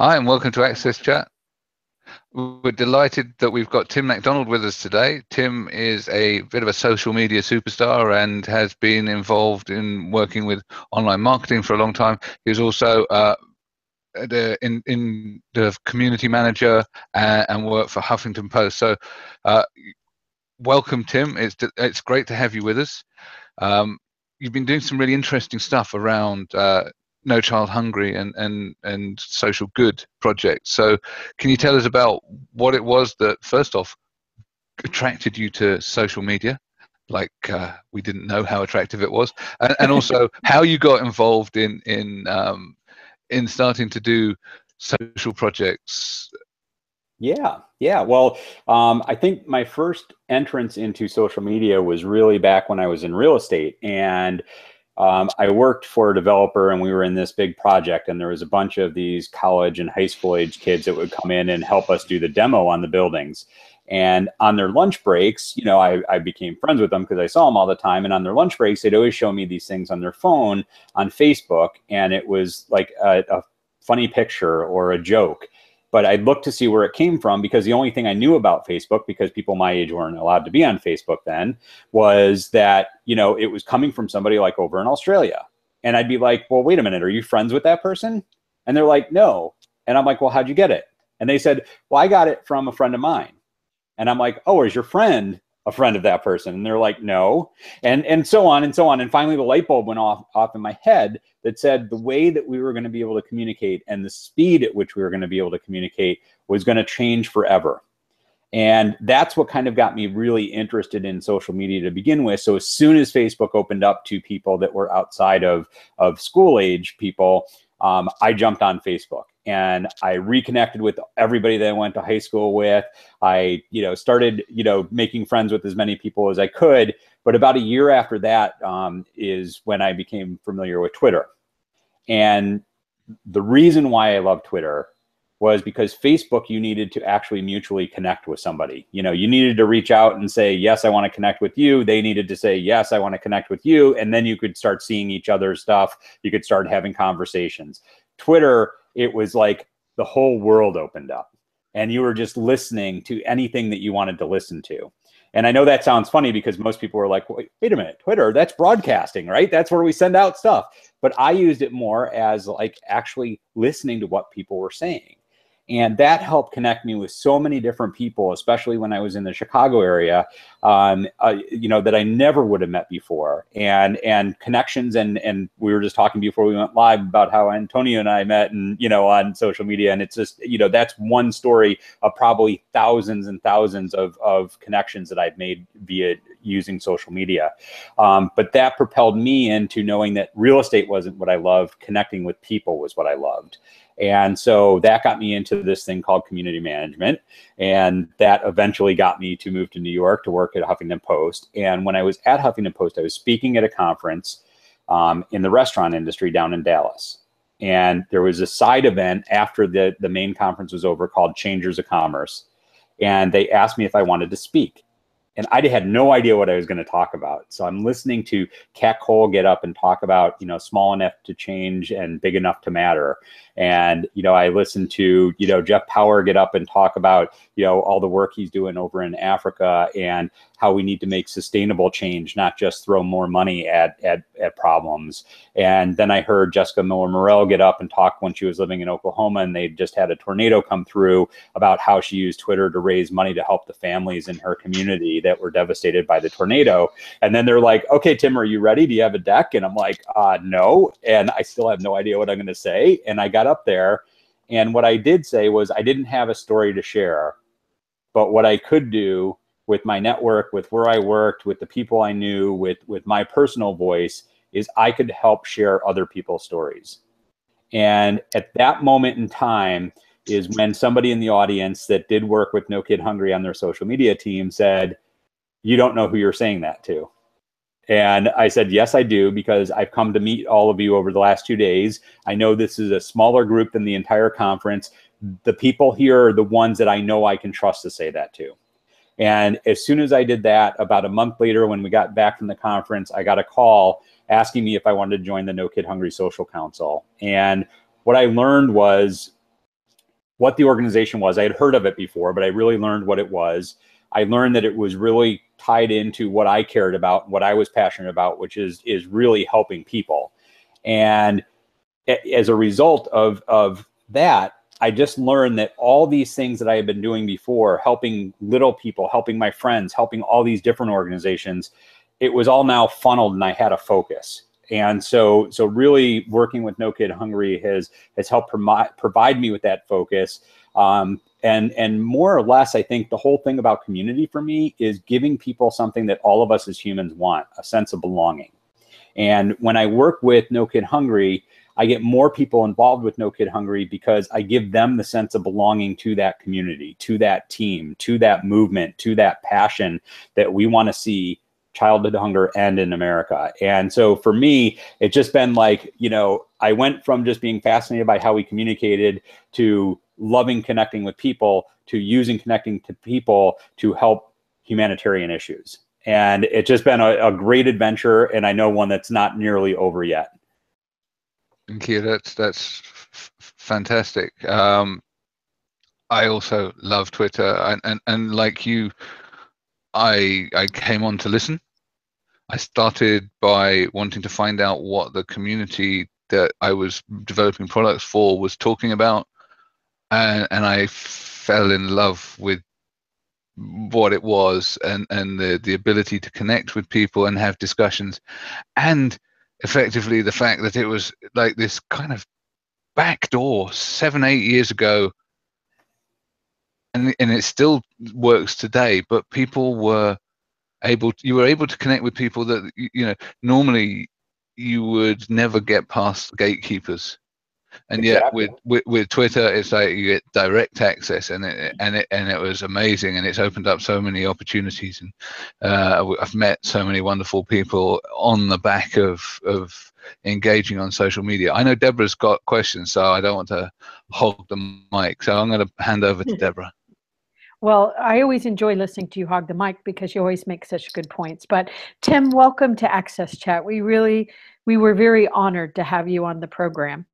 Hi, and welcome to AXSchat. We're delighted that we've got Tim MacDonald with us today. Tim is a bit of a social media superstar and has been involved in working with online marketing for a long time. He's also in the community manager and worked for Huffington Post. So welcome, Tim. It's great to have you with us. You've been doing some really interesting stuff around No Child Hungry and social good projects. So can you tell us about what it was that, first off, attracted you to social media? Like we didn't know how attractive it was, and also how you got involved in starting to do social projects. Yeah. Well, I think my first entrance into social media was really back when I was in real estate, and I worked for a developer, and we were in this big project, and there was a bunch of these college and high school age kids that would come in and help us do the demo on the buildings. And on their lunch breaks, you know, I became friends with them because I saw them all the time. And on their lunch breaks, they'd always show me these things on their phone on Facebook, and it was like a funny picture or a joke. But I looked to see where it came from, because the only thing I knew about Facebook, because people my age weren't allowed to be on Facebook then, was that, you know, it was coming from somebody like over in Australia. And I'd be like, well, wait a minute, are you friends with that person? And they're like, no. And I'm like, well, how'd you get it? And they said, well, I got it from a friend of mine. And I'm like, oh, is your friend a friend of that person? And they're like, no. And so on and so on. And finally the light bulb went off in my head that said the way that we were going to be able to communicate and the speed at which we were going to be able to communicate was going to change forever. And that's what kind of got me really interested in social media to begin with. So as soon as Facebook opened up to people that were outside of school age people, I jumped on Facebook and I reconnected with everybody that I went to high school with. I, started, making friends with as many people as I could. But about a year after that is when I became familiar with Twitter. And the reason why I love Twitter was because Facebook, you needed to actually mutually connect with somebody. You needed to reach out and say, yes, I want to connect with you. They needed to say, yes, I want to connect with you. And then you could start seeing each other's stuff. You could start having conversations. Twitter, it was like the whole world opened up and you were just listening to anything that you wanted to listen to. And I know that sounds funny because most people are like, wait a minute, Twitter, that's broadcasting, right? That's where we send out stuff. But I used it more as like actually listening to what people were saying. And that helped connect me with so many different people, especially when I was in the Chicago area, that I never would have met before. And connections, and we were just talking before we went live about how Antonio and I met and, on social media. And it's just, that's one story of probably thousands and thousands of connections that I've made via using social media. But that propelled me into knowing that real estate wasn't what I loved. Connecting with people was what I loved. And so that got me into this thing called community management. And that eventually got me to move to New York to work at Huffington Post. And when I was at Huffington Post, I was speaking at a conference in the restaurant industry down in Dallas. And there was a side event after the main conference was over called Changers of Commerce. And they asked me if I wanted to speak. And I had no idea what I was going to talk about. So I'm listening to Kat Cole get up and talk about, small enough to change and big enough to matter. And, I listened to, Jeff Power get up and talk about, all the work he's doing over in Africa and how we need to make sustainable change, not just throw more money at problems. And then I heard Jessica Miller-Morell get up and talk when she was living in Oklahoma, and they just had a tornado come through, about how she used Twitter to raise money to help the families in her community that were devastated by the tornado. And then they're like, okay, Tim, are you ready? Do you have a deck? And I'm like, no. And I still have no idea what I'm going to say. And I got up there, and what I did say was I didn't have a story to share, but what I could do with my network, with where I worked, with the people I knew, with my personal voice, is I could help share other people's stories. And at that moment in time is when somebody in the audience that did work with No Kid Hungry on their social media team said, you don't know who you're saying that to. And I said, yes, I do, because I've come to meet all of you over the last 2 days. I know this is a smaller group than the entire conference. The people here are the ones that I know I can trust to say that to. And as soon as I did that, about a month later, when we got back from the conference, I got a call asking me if I wanted to join the No Kid Hungry Social Council. And what I learned was what the organization was. I had heard of it before, but I really learned what it was. I learned that it was really tied into what I cared about, what I was passionate about, which is really helping people. And as a result of that, I just learned that all these things that I had been doing before, helping little people, helping my friends, helping all these different organizations, it was all now funneled, and I had a focus. And so really working with No Kid Hungry has helped provide me with that focus. And more or less, I think the whole thing about community for me is giving people something that all of us as humans want, a sense of belonging. And when I work with No Kid Hungry, I get more people involved with No Kid Hungry because I give them the sense of belonging to that community, to that team, to that movement, to that passion that we want to see childhood hunger end in America. And so for me, it's just been like, I went from just being fascinated by how we communicated to loving connecting with people to using connecting to people to help humanitarian issues. And it's just been a great adventure, and I know one that's not nearly over yet. Thank you. That's fantastic. I also love Twitter, and like you, I came on to listen. I started by wanting to find out what the community that I was developing products for was talking about, and I fell in love with what it was, and the ability to connect with people and have discussions, and effectively the fact that it was like this kind of backdoor 7-8 years ago, and it still works today, but people were you were able to connect with people that normally you would never get past gatekeepers. And Exactly. yet with Twitter, it's like you get direct access, and it was amazing, and it's opened up so many opportunities, and I've met so many wonderful people on the back of engaging on social media. I know Deborah's got questions, so I don't want to hog the mic, so I'm going to hand over to Deborah. Well, I always enjoy listening to you hog the mic because you always make such good points. But Tim, welcome to AXSchat. We were very honored to have you on the program.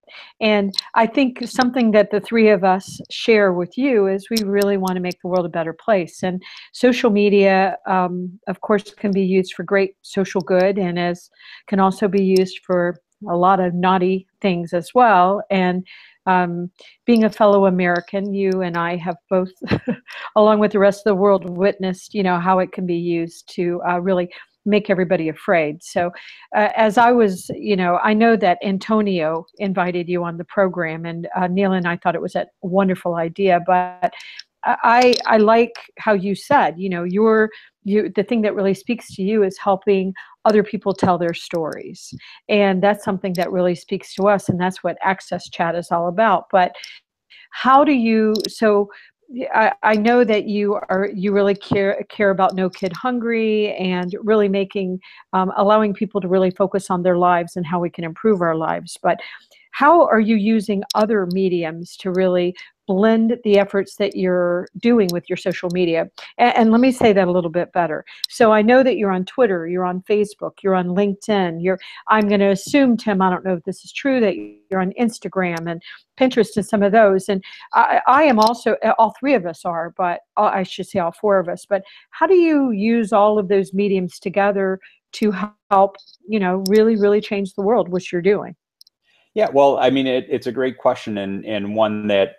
And I think something that the three of us share with you is we really want to make the world a better place. And social media, of course, can be used for great social good, and can also be used for a lot of naughty things as well. And being a fellow American, you and I have both, along with the rest of the world, witnessed, how it can be used to really make everybody afraid. So as I was, I know that Antonio invited you on the program, and Neil and I thought it was a wonderful idea, but I like how you said, the thing that really speaks to you is helping other people tell their stories. And that's something that really speaks to us. And that's what AXSchat is all about. But how do you, so I know that you really care about No Kid Hungry, and really allowing people to really focus on their lives and how we can improve our lives. But how are you using other mediums to really blend the efforts that you're doing with your social media? And let me say that a little bit better. So I know that you're on Twitter, you're on Facebook, you're on LinkedIn, I'm going to assume, Tim, I don't know if this is true, that you're on Instagram and Pinterest and some of those. And I am also, all three of us are, but I should say all four of us. But how do you use all of those mediums together to help, really, really change the world, which you're doing? Yeah, well, I mean, it's a great question, and one that,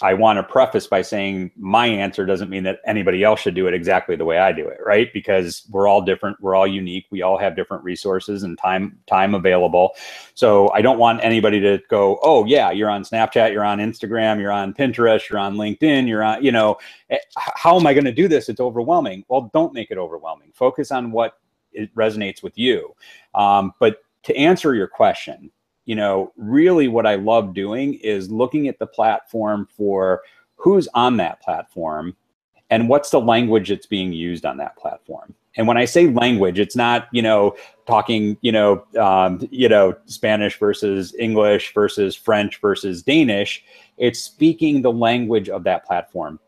I want to preface by saying my answer doesn't mean that anybody else should do it exactly the way I do it, right? Because we're all different, we're all unique, we all have different resources and time available. So I don't want anybody to go, oh yeah, you're on Snapchat, you're on Instagram, you're on Pinterest, you're on LinkedIn, you're on, how am I going to do this? It's overwhelming. Well, don't make it overwhelming. Focus on what it resonates with you. But to answer your question, really what I love doing is looking at the platform for who's on that platform and what's the language that's being used on that platform. And when I say language, it's not, talking, Spanish versus English versus French versus Danish. It's speaking the language of that platform.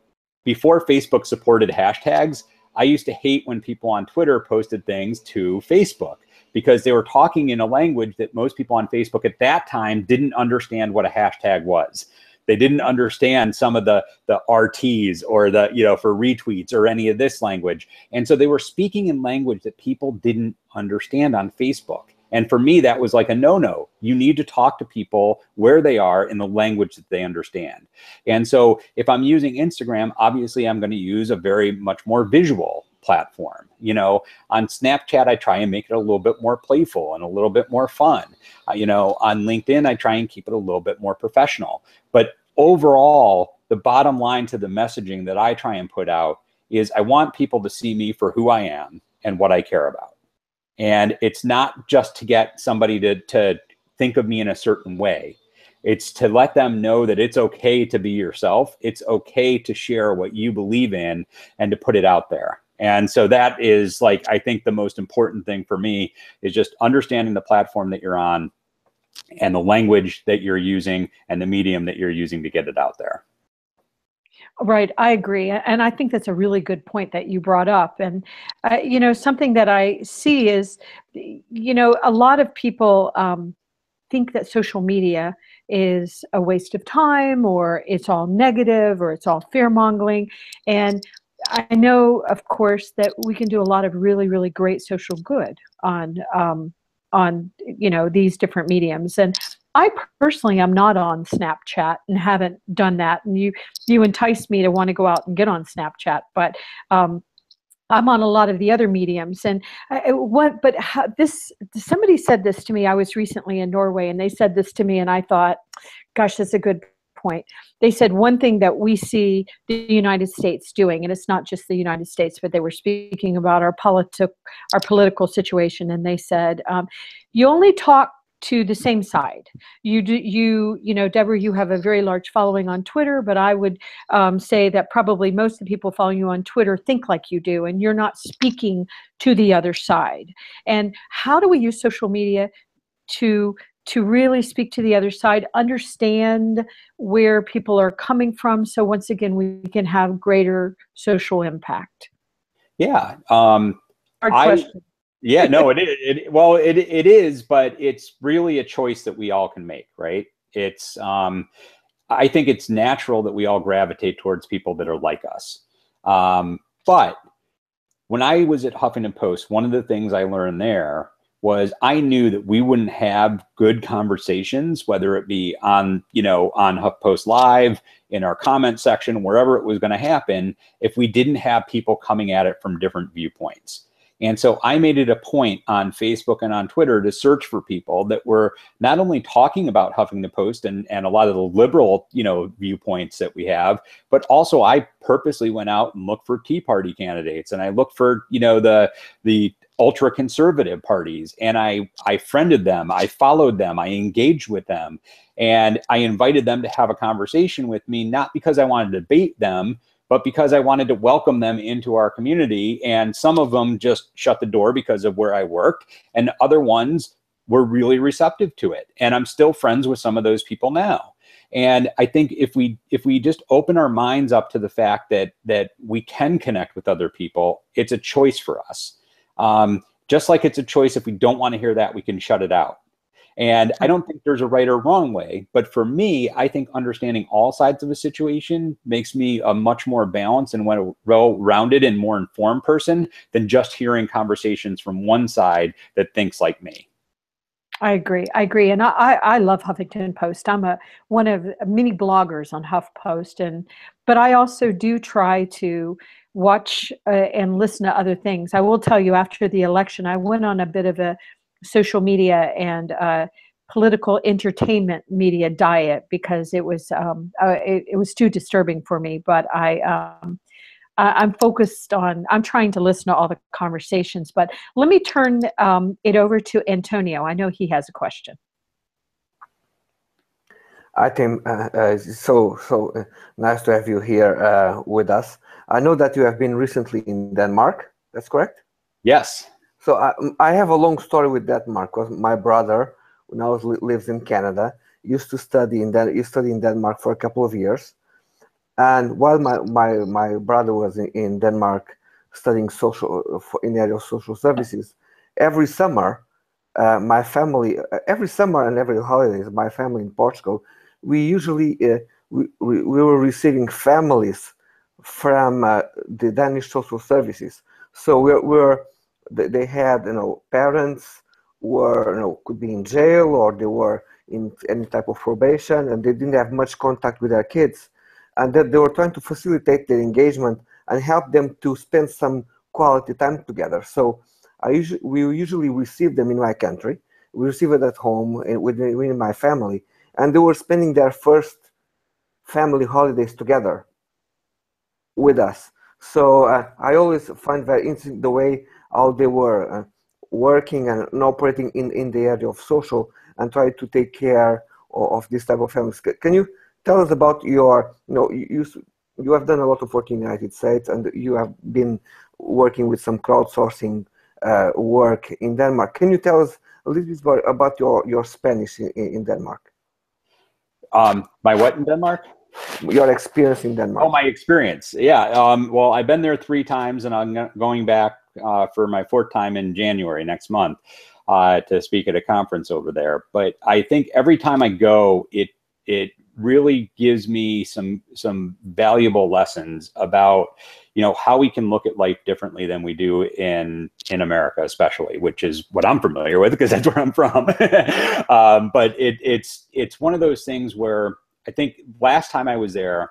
Before Facebook supported hashtags, I used to hate when people on Twitter posted things to Facebook, because they were talking in a language that most people on Facebook at that time didn't understand what a hashtag was. They didn't understand some of the RTs or the, for retweets or any of this language. And so they were speaking in language that people didn't understand on Facebook. And for me, that was like a no-no. You need to talk to people where they are in the language that they understand. And so if I'm using Instagram, obviously I'm going to use a very much more visual platform. On Snapchat, I try and make it a little bit more playful and a little bit more fun. On LinkedIn, I try and keep it a little bit more professional. But overall, the bottom line to the messaging that I try and put out is I want people to see me for who I am and what I care about. And it's not just to get somebody to think of me in a certain way. It's to let them know that it's okay to be yourself. It's okay to share what you believe in and to put it out there. And so that is, like, I think the most important thing for me is just understanding the platform that you're on and the language that you're using and the medium that you're using to get it out there. Right, I agree, and I think that's a really good point that you brought up. And something that I see is, a lot of people think that social media is a waste of time, or it's all negative, or it's all fear-mongering. And I know, of course, that we can do a lot of really, really great social good on these different mediums. And I personally am not on Snapchat and haven't done that. And you enticed me to want to go out and get on Snapchat, but I'm on a lot of the other mediums. And somebody said this to me. I was recently in Norway, and they said this to me, and I thought, gosh, that's a good point. They said one thing that we see the United States doing, and it's not just the United States, but they were speaking about our political situation, and they said, you only talk to the same side. Deborah, you have a very large following on Twitter, but I would say that probably most of the people following you on Twitter think like you do, and you're not speaking to the other side. And how do we use social media to really speak to the other side, understand where people are coming from, so once again we can have greater social impact? Yeah. Hard question. Yeah, no, it is, but it's really a choice that we all can make, right? It's, I think it's natural that we all gravitate towards people that are like us. But when I was at Huffington Post, one of the things I learned there was I knew that we wouldn't have good conversations, whether it be on HuffPost Live, in our comment section, wherever it was going to happen, if we didn't have people coming at it from different viewpoints. And so I made it a point on Facebook and on Twitter to search for people that were not only talking about Huffington Post and a lot of the liberal, viewpoints that we have, but also I purposely went out and looked for Tea Party candidates, and I looked for, the ultra conservative parties, and I friended them, I followed them, I engaged with them, and I invited them to have a conversation with me, not because I wanted to debate them, but because I wanted to welcome them into our community. And some of them just shut the door because of where I worked, and other ones were really receptive to it. And I'm still friends with some of those people now. And I think if we just open our minds up to the fact that we can connect with other people, it's a choice for us. Just like it's a choice, if we don't want to hear that, we can shut it out. And I don't think there's a right or wrong way, but for me, I think understanding all sides of a situation makes me a much more balanced and well-rounded and more informed person than just hearing conversations from one side that thinks like me. I agree. And I love Huffington Post. I'm one of many bloggers on HuffPost, but I also do try to watch and listen to other things. I will tell you, after the election, I went on a bit of a social media and political entertainment media diet because it was too disturbing for me. But I'm focused on, I'm trying to listen to all the conversations. But let me turn it over to Antonio. I know he has a question. I think so nice to have you here with us. I know that you have been recently in Denmark. That's correct? Yes. So I have a long story with Denmark, because my brother, who now lives in Canada, used to study in Denmark for a couple of years. And while my brother was in Denmark studying in the area of social services, every summer, every summer and every holidays, my family in Portugal, we we were receiving families from the Danish social services. So they had, parents were, could be in jail, or they were in any type of probation, and they didn't have much contact with their kids, and that they were trying to facilitate their engagement and help them to spend some quality time together. So we usually receive them in my country. We receive it at home within my family, and they were spending their first family holidays together with us. So I always find very interesting the way how they were working and operating in the area of social and try to take care of this type of families. Can you tell us about your, you have done a lot of work in the United States, and you have been working with some crowdsourcing work in Denmark. Can you tell us a little bit about your Spanish in Denmark? My what in Denmark? Your experience in Denmark. Oh, my experience. Yeah. Well, I've been there 3 times, and I'm going back for my 4th time in January next month to speak at a conference over there. But I think every time I go, it really gives me some valuable lessons about, how we can look at life differently than we do in America, especially, which is what I'm familiar with because that's where I'm from. But it's one of those things where I think last time I was there,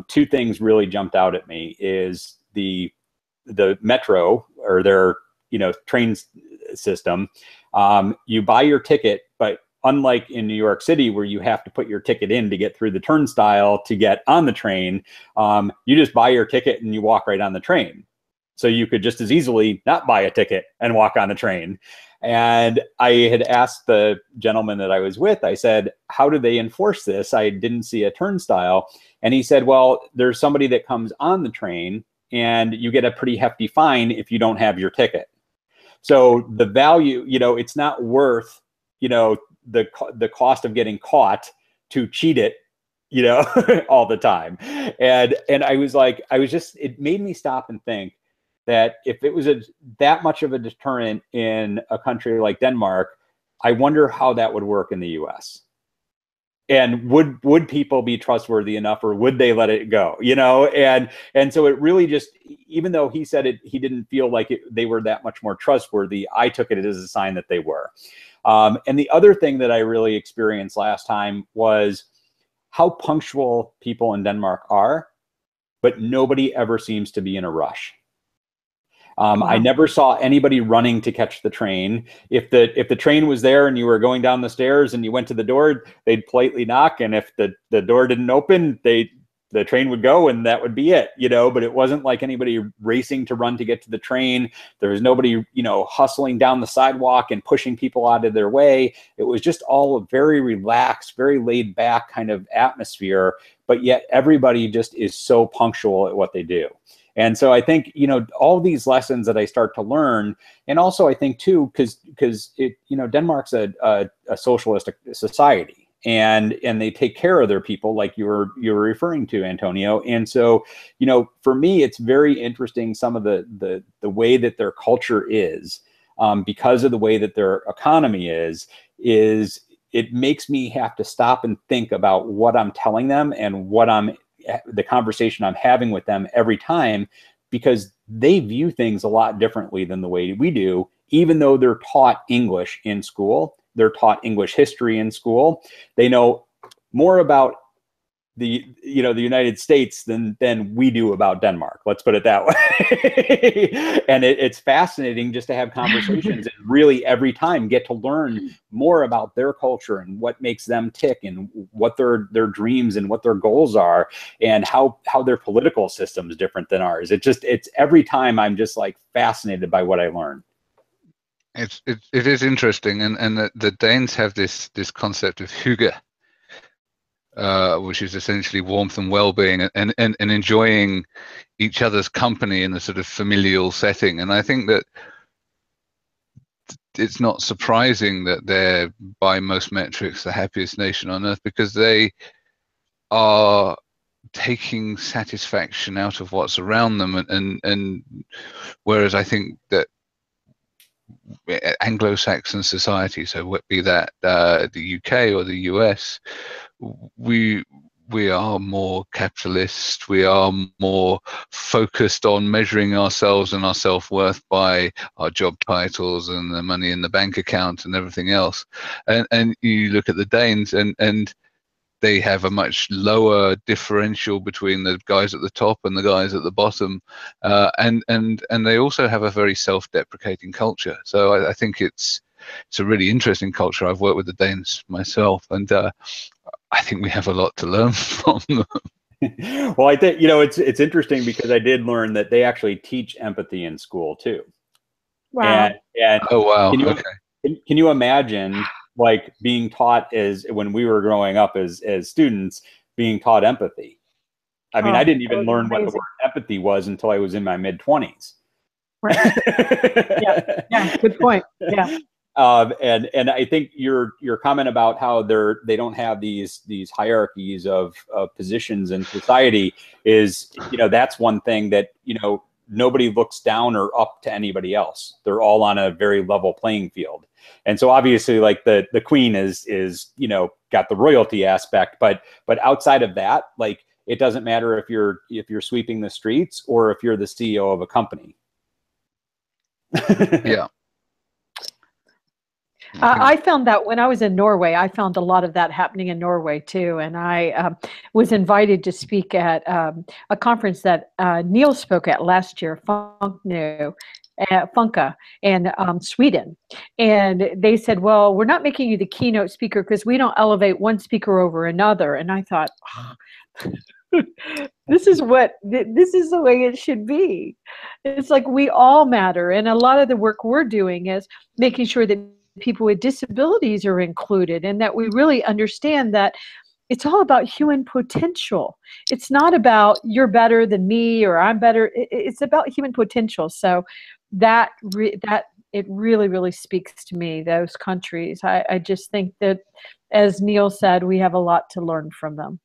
2 things really jumped out at me is the metro, or their, train system. You buy your ticket, but unlike in New York City, where you have to put your ticket in to get through the turnstile to get on the train, you just buy your ticket and you walk right on the train. So you could just as easily not buy a ticket and walk on the train. And I had asked the gentleman that I was with, I said, how do they enforce this? I didn't see a turnstile. And he said, well, there's somebody that comes on the train and you get a pretty hefty fine if you don't have your ticket. So the value, it's not worth, the cost of getting caught to cheat it, all the time. And I was like, it made me stop and think that if it was that much of a deterrent in a country like Denmark, I wonder how that would work in the US. And would people be trustworthy enough, or would they let it go? And so it really just, even though he said he didn't feel like they were that much more trustworthy, I took it as a sign that they were. And the other thing that I really experienced last time was how punctual people in Denmark are, but nobody ever seems to be in a rush. Wow. I never saw anybody running to catch the train. If the train was there and you were going down the stairs and you went to the door, they'd politely knock. And if the door didn't open, the train would go, and that would be it, but it wasn't like anybody racing to run to get to the train. There was nobody, hustling down the sidewalk and pushing people out of their way. It was just all a very relaxed, very laid back kind of atmosphere, but yet everybody just is so punctual at what they do. And so I think, all these lessons that I start to learn, and also I think too, because Denmark's a socialistic society, and they take care of their people, like you were referring to, Antonio. And so, for me, it's very interesting some of the way that their culture is, because of the way that their economy is it makes me have to stop and think about what I'm telling them and the conversation I'm having with them every time, because they view things a lot differently than the way we do. Even though they're taught English in school, they're taught English history in school, they know more about the United States than we do about Denmark. Let's put it that way. And it's fascinating just to have conversations and really every time get to learn more about their culture and what makes them tick, and what their dreams and what their goals are, and how their political system is different than ours. It's every time I'm just like fascinated by what I learn. It is interesting, and the Danes have this concept of hygge, which is essentially warmth and well-being, and enjoying each other's company in a sort of familial setting. And I think that it's not surprising that they're, by most metrics, the happiest nation on earth, because they are taking satisfaction out of what's around them, and whereas I think that Anglo-Saxon society, so be that the UK or the US, we we are more capitalist. We are more focused on measuring ourselves and our self-worth by our job titles and the money in the bank account and everything else. And you look at the Danes, and they have a much lower differential between the guys at the top and the guys at the bottom, and they also have a very self-deprecating culture. So I think it's a really interesting culture. I've worked with the Danes myself, and I think we have a lot to learn from them. Well, I think, it's interesting because I did learn that they actually teach empathy in school too. Wow. And Oh wow! Can you imagine like being taught when we were growing up as students, being taught empathy? I mean, I didn't even learn what the word empathy was until I was in my mid-20s. Right. Yeah. Good point. Yeah. And I think your comment about how they don't have these hierarchies of positions in society is, that's one thing that, nobody looks down or up to anybody else. They're all on a very level playing field. And so obviously, like the queen is got the royalty aspect, but outside of that, like, it doesn't matter if you're sweeping the streets or if you're the CEO of a company. Yeah. I found that when I was in Norway, I found a lot of that happening in Norway too. And I was invited to speak at a conference that Neil spoke at last year, Funka in Sweden. And they said, well, we're not making you the keynote speaker because we don't elevate one speaker over another. And I thought, this is the way it should be. It's like we all matter. And a lot of the work we're doing is making sure that people with disabilities are included, and that we really understand that it's all about human potential. It's not about you're better than me or I'm better. It's about human potential. So that it really, really speaks to me, those countries. I just think that, as Neil said, we have a lot to learn from them.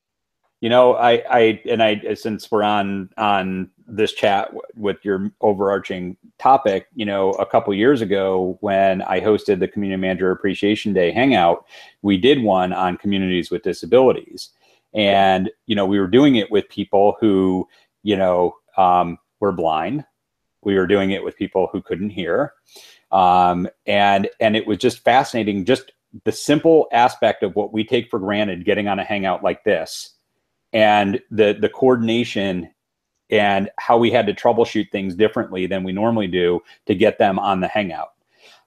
Since we're on this chat with your overarching topic, a couple years ago when I hosted the Community Manager Appreciation Day Hangout, we did one on communities with disabilities. And, we were doing it with people who, were blind. We were doing it with people who couldn't hear. And it was just fascinating, just the simple aspect of what we take for granted, getting on a Hangout like this, and the coordination and how we had to troubleshoot things differently than we normally do to get them on the Hangout.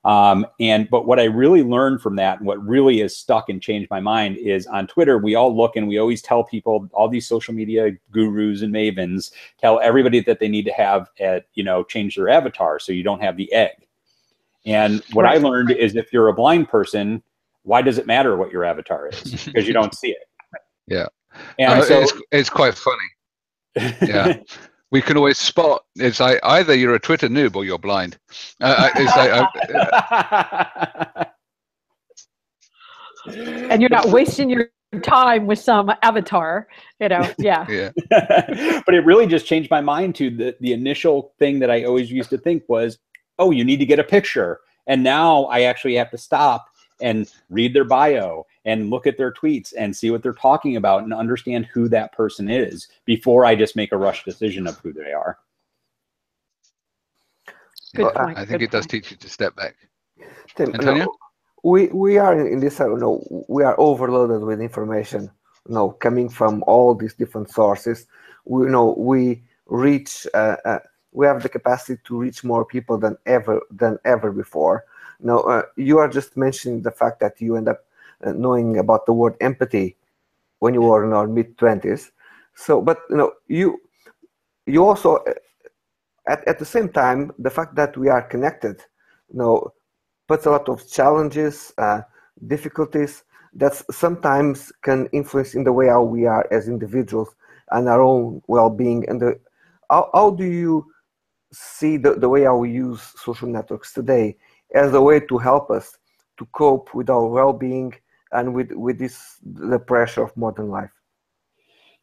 But what I really learned from that, and what really has stuck and changed my mind, is on Twitter, we all look and we always tell people, all these social media gurus and mavens tell everybody that they need to have change their avatar so you don't have the egg. And what I learned is, if you're a blind person, why does it matter what your avatar is? Because you don't see it. Yeah. And so it's quite funny. Yeah. We can always spot. It's like either you're a Twitter noob or you're blind. And you're not wasting your time with some avatar, Yeah. Yeah. But it really just changed my mind to the initial thing that I always used to think was, oh, you need to get a picture. And now I actually have to stop and read their bio and look at their tweets and see what they're talking about and understand who that person is before I just make a rush decision of who they are. Good point. I think it does teach you to step back. Tim, Antonio? We are in this, we are overloaded with information, coming from all these different sources. We reach, we have the capacity to reach more people than ever before. You are just mentioning the fact that you end up knowing about the word empathy when you were in our mid-20s. So, but you also, at the same time, the fact that we are connected, puts a lot of challenges, difficulties that sometimes can influence in the way how we are as individuals and our own well-being. And how do you see the way how we use social networks today as a way to help us to cope with our well-being and with the pressure of modern life?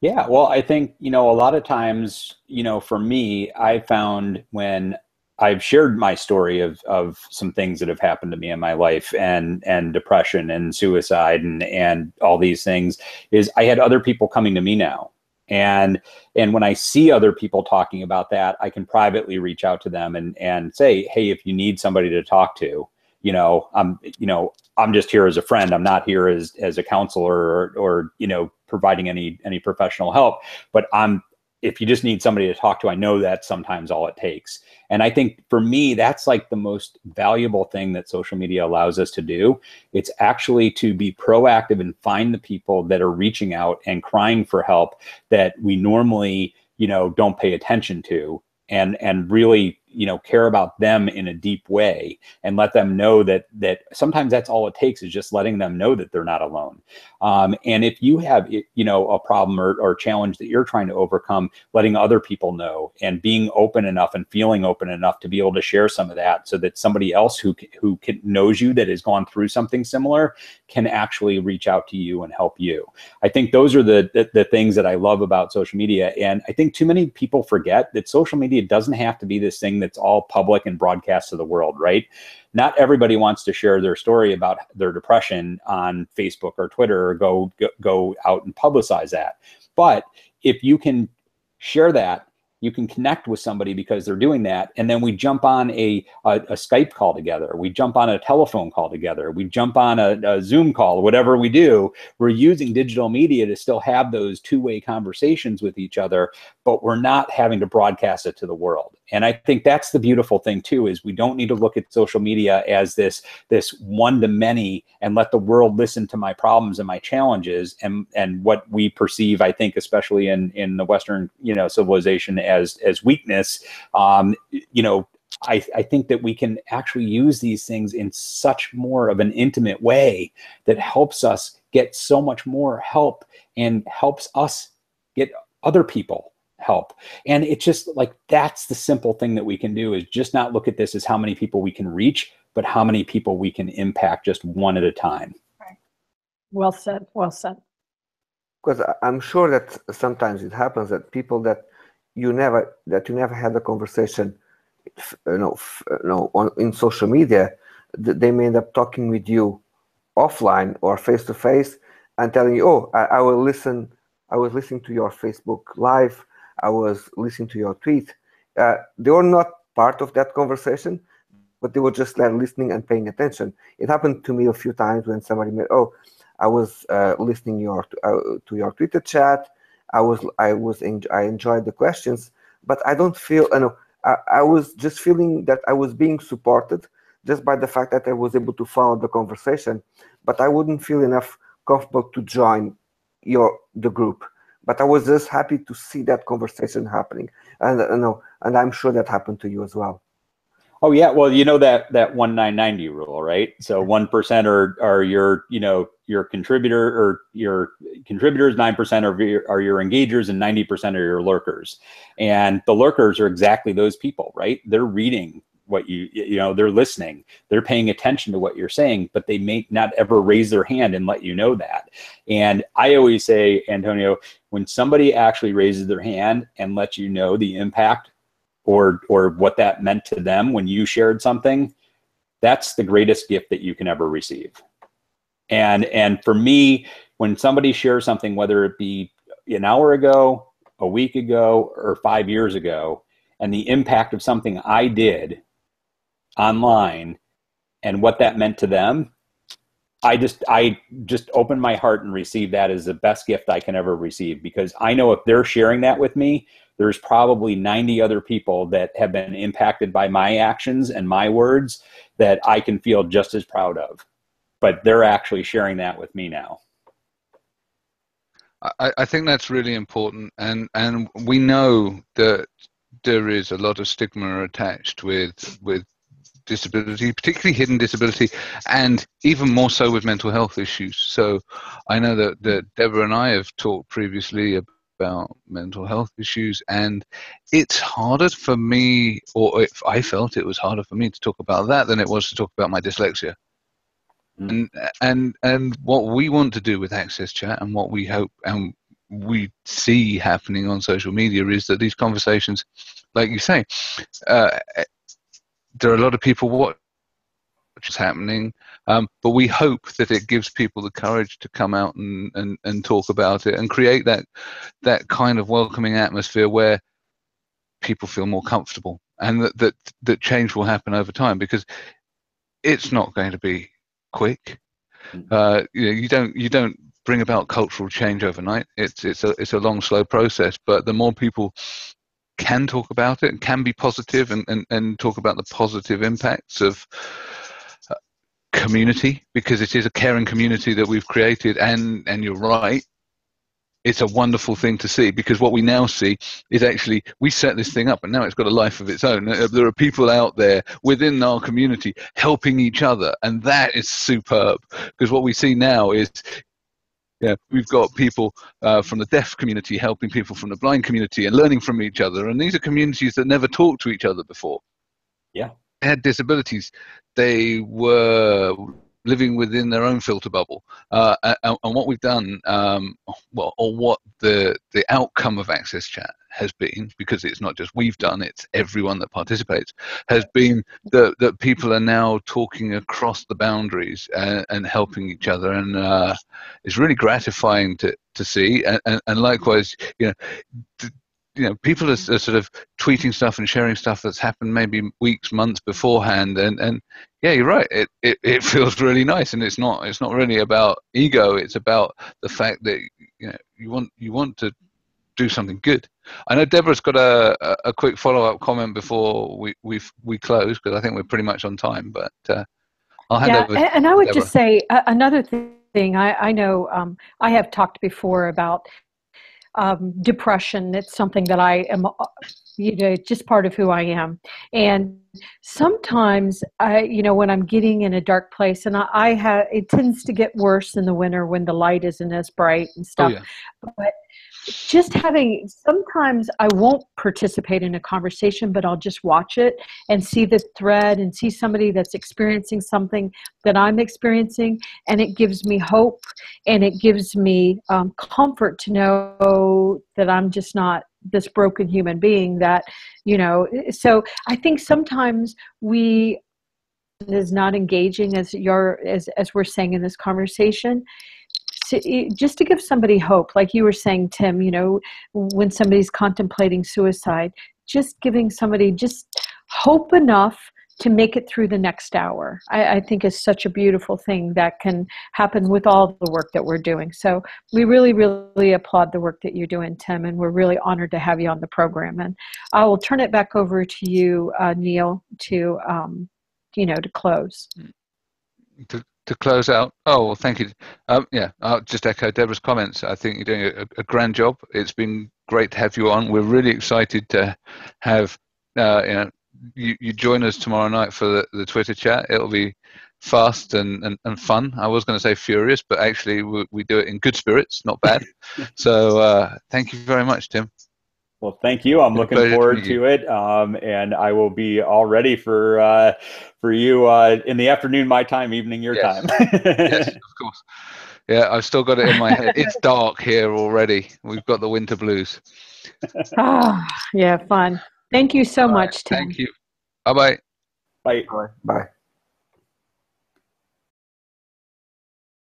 Yeah, well, I think, a lot of times, for me, I found when I've shared my story of some things that have happened to me in my life, and depression and suicide and all these things, is I had other people coming to me now. And when I see other people talking about that, I can privately reach out to them and say, hey, if you need somebody to talk to, I'm just here as a friend. I'm not here as a counselor or providing any professional help, but if you just need somebody to talk to, I know that's sometimes all it takes. And I think for me, that's like the most valuable thing that social media allows us to do. It's actually to be proactive and find the people that are reaching out and crying for help that we normally, don't pay attention to, and really, care about them in a deep way, and let them know that sometimes that's all it takes, is just letting them know that they're not alone. And if you have, a problem or challenge that you're trying to overcome, letting other people know and being open enough and feeling open enough to be able to share some of that, so that somebody else who knows you, that has gone through something similar, can actually reach out to you and help you. I think those are the things that I love about social media. And I think too many people forget that social media doesn't have to be this thing that's all public and broadcast to the world, right? Not everybody wants to share their story about their depression on Facebook or Twitter, or go out and publicize that. But if you can share that, you can connect with somebody because they're doing that. And then we jump on a Skype call together. We jump on a telephone call together. We jump on a Zoom call, whatever we do. We're using digital media to still have those two-way conversations with each other, but we're not having to broadcast it to the world. And I think that's the beautiful thing too, is we don't need to look at social media as this one-to-many and let the world listen to my problems and my challenges and what we perceive, I think, especially in the Western, civilization, as weakness. I think that we can actually use these things in such more of an intimate way that helps us get so much more help and helps us get other people help. And it's just like, that's the simple thing that we can do, is just not look at this as how many people we can reach, but how many people we can impact, just one at a time. Right. Well said. Well said. Because I'm sure that sometimes it happens that people that you never had a conversation, in social media, they may end up talking with you offline or face to face and telling you, "Oh, I will listen. I was listening to your Facebook Live. I was listening to your tweet." They were not part of that conversation, but they were just there listening and paying attention. It happened to me a few times when somebody made, "Oh, I was listening to your Twitter chat. I enjoyed the questions, but I don't feel, I was just feeling that I was being supported just by the fact that I was able to follow the conversation, but I wouldn't feel enough comfortable to join the group. But I was just happy to see that conversation happening, and I'm sure that happened to you as well." Oh yeah, well, that 1-9-90 rule, right? So 1% are your contributor, or your contributors, 9% are your engagers, and 90% are your lurkers. And the lurkers are exactly those people, right? They're reading what they're listening, they're paying attention to what you're saying, but they may not ever raise their hand and let you know that. And I always say, Antonio, when somebody actually raises their hand and lets you know the impact or what that meant to them when you shared something, that's the greatest gift that you can ever receive. And for me, when somebody shares something, whether it be an hour ago, a week ago, or 5 years ago, and the impact of something I did online and what that meant to them, I just open my heart and receive that as the best gift I can ever receive, because I know if they're sharing that with me, there's probably 90 other people that have been impacted by my actions and my words that I can feel just as proud of, but they're actually sharing that with me now. I think that's really important, and we know that there is a lot of stigma attached with disability, particularly hidden disability, and even more so with mental health issues. So I know that Deborah and I have talked previously about mental health issues, and it's harder for me, or if I felt it was harder for me to talk about that than it was to talk about my dyslexia. And what we want to do with AXSchat, and what we hope and we see happening on social media, is that these conversations, like you say, there are a lot of people watching what's happening, but we hope that it gives people the courage to come out and talk about it and create that kind of welcoming atmosphere where people feel more comfortable, and that change will happen over time, because it's not going to be quick. You don't bring about cultural change overnight. It's a long, slow process, but the more people can talk about it and can be positive and talk about the positive impacts of community, because it is a caring community that we've created, and you're right, it's a wonderful thing to see, because what we now see is actually we set this thing up and now it's got a life of its own. There are people out there within our community helping each other, and that is superb, because what we see now is we've got people from the deaf community helping people from the blind community and learning from each other, and these are communities that never talked to each other before. Yeah, they had disabilities. They were living within their own filter bubble, and what we've done, or what the outcome of AXSchat has been, because it's not just we've done, it's everyone that participates, has been that people are now talking across the boundaries and helping each other, and it's really gratifying to see. And likewise, people are sort of tweeting stuff and sharing stuff that's happened maybe weeks, months beforehand, and yeah, you're right. It feels really nice, and it's not really about ego. It's about the fact that you want to do something good. I know Deborah's got a quick follow-up comment before we close, because I think we're pretty much on time. But I'll hand over. And I would Deborah. just say another thing. I know I have talked before about depression. It's something that I am, just part of who I am. And sometimes when I'm getting in a dark place, and it tends to get worse in the winter when the light isn't as bright and stuff. Oh, yeah. But sometimes I won't participate in a conversation, but I'll just watch it and see the thread and see somebody that's experiencing something that I'm experiencing. And it gives me hope, and it gives me comfort to know that I'm just not this broken human being so I think sometimes we is not engaging as we're saying in this conversation. Just to give somebody hope, like you were saying, Tim, when somebody's contemplating suicide, just giving somebody just hope enough to make it through the next hour, I think is such a beautiful thing that can happen with all the work that we're doing. So we really, really applaud the work that you're doing, Tim, and we're really honored to have you on the program. And I will turn it back over to you, Neil, to close. To close out, well, thank you. I'll just echo Deborah's comments. I think you're doing a grand job. It's been great to have you on. We're really excited to have you join us tomorrow night for the Twitter chat. It'll be fast and fun. I was going to say furious, but actually we do it in good spirits, not bad. So thank you very much, Tim. Well, thank you. I'm looking forward to it, and I will be all ready for you in the afternoon, my time, evening, your time. Yes, of course. Yeah, I've still got it in my head. It's dark here already. We've got the winter blues. Yeah, fun. Thank you so much, Tim. Thank you. Bye-bye. Bye. Bye.